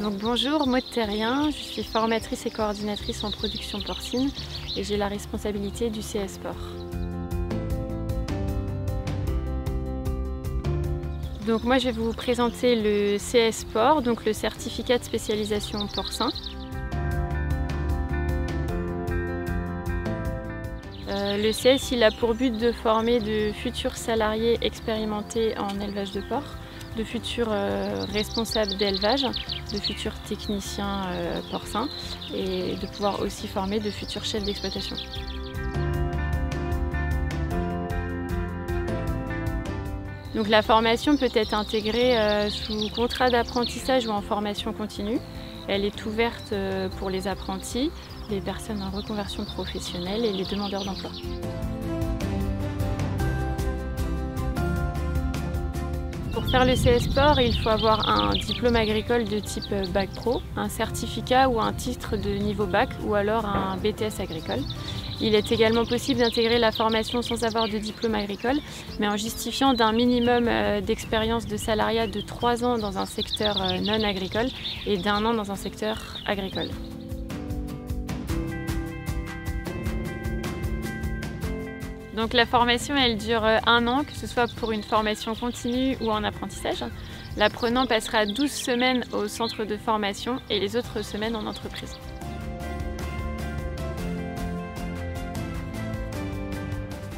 Donc bonjour, Maud Terrien, je suis formatrice et coordinatrice en production porcine et j'ai la responsabilité du CS Sport. Donc moi je vais vous présenter le CS Sport, donc le certificat de spécialisation porcin. Le CS il a pour but de former de futurs salariés expérimentés en élevage de porc, de futurs responsables d'élevage, de futurs techniciens porcins et de pouvoir aussi former de futurs chefs d'exploitation. Donc la formation peut être intégrée sous contrat d'apprentissage ou en formation continue. Elle est ouverte pour les apprentis, les personnes en reconversion professionnelle et les demandeurs d'emploi. Pour faire le CS Sport, il faut avoir un diplôme agricole de type Bac Pro, un certificat ou un titre de niveau Bac ou alors un BTS agricole. Il est également possible d'intégrer la formation sans avoir de diplôme agricole, mais en justifiant d'un minimum d'expérience de salariat de 3 ans dans un secteur non agricole et d'1 an dans un secteur agricole. Donc la formation elle dure 1 an, que ce soit pour une formation continue ou en apprentissage. L'apprenant passera 12 semaines au centre de formation et les autres semaines en entreprise.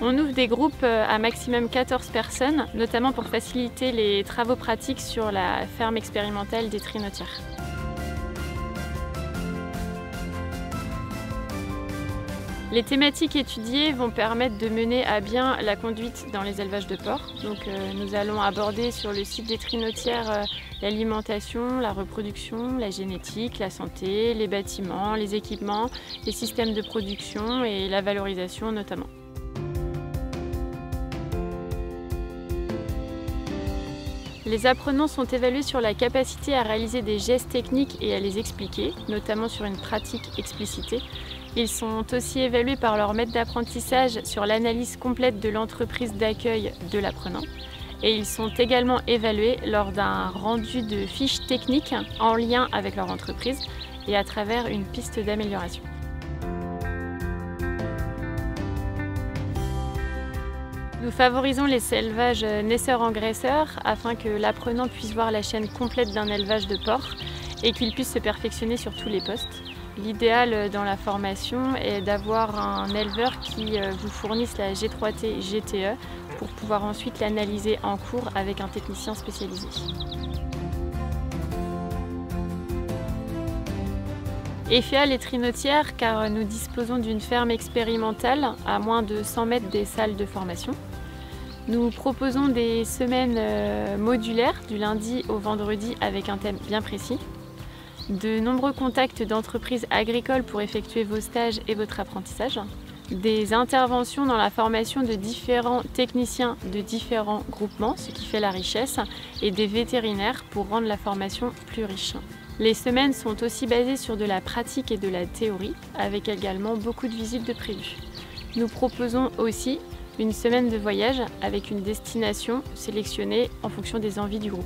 On ouvre des groupes à maximum 14 personnes, notamment pour faciliter les travaux pratiques sur la ferme expérimentale des Trinotières. Les thématiques étudiées vont permettre de mener à bien la conduite dans les élevages de porcs. Donc, nous allons aborder sur le site des Trinotières l'alimentation, la reproduction, la génétique, la santé, les bâtiments, les équipements, les systèmes de production et la valorisation notamment. Les apprenants sont évalués sur la capacité à réaliser des gestes techniques et à les expliquer, notamment sur une pratique explicitée. Ils sont aussi évalués par leur maître d'apprentissage sur l'analyse complète de l'entreprise d'accueil de l'apprenant. Et ils sont également évalués lors d'un rendu de fiches techniques en lien avec leur entreprise et à travers une piste d'amélioration. Nous favorisons les élevages naisseurs-engraisseurs afin que l'apprenant puisse voir la chaîne complète d'un élevage de porc et qu'il puisse se perfectionner sur tous les postes. L'idéal dans la formation est d'avoir un éleveur qui vous fournisse la G3T GTE pour pouvoir ensuite l'analyser en cours avec un technicien spécialisé. EFEA les Trinotières car nous disposons d'une ferme expérimentale à moins de 100 mètres des salles de formation. Nous proposons des semaines modulaires du lundi au vendredi avec un thème bien précis. De nombreux contacts d'entreprises agricoles pour effectuer vos stages et votre apprentissage. Des interventions dans la formation de différents techniciens de différents groupements, ce qui fait la richesse, et des vétérinaires pour rendre la formation plus riche. Les semaines sont aussi basées sur de la pratique et de la théorie, avec également beaucoup de visites de prévues. Nous proposons aussi une semaine de voyage avec une destination sélectionnée en fonction des envies du groupe.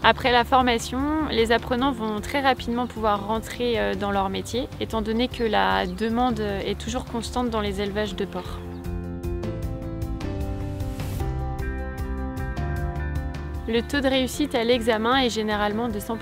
Après la formation, les apprenants vont très rapidement pouvoir rentrer dans leur métier, étant donné que la demande est toujours constante dans les élevages de porcs. Le taux de réussite à l'examen est généralement de 100%.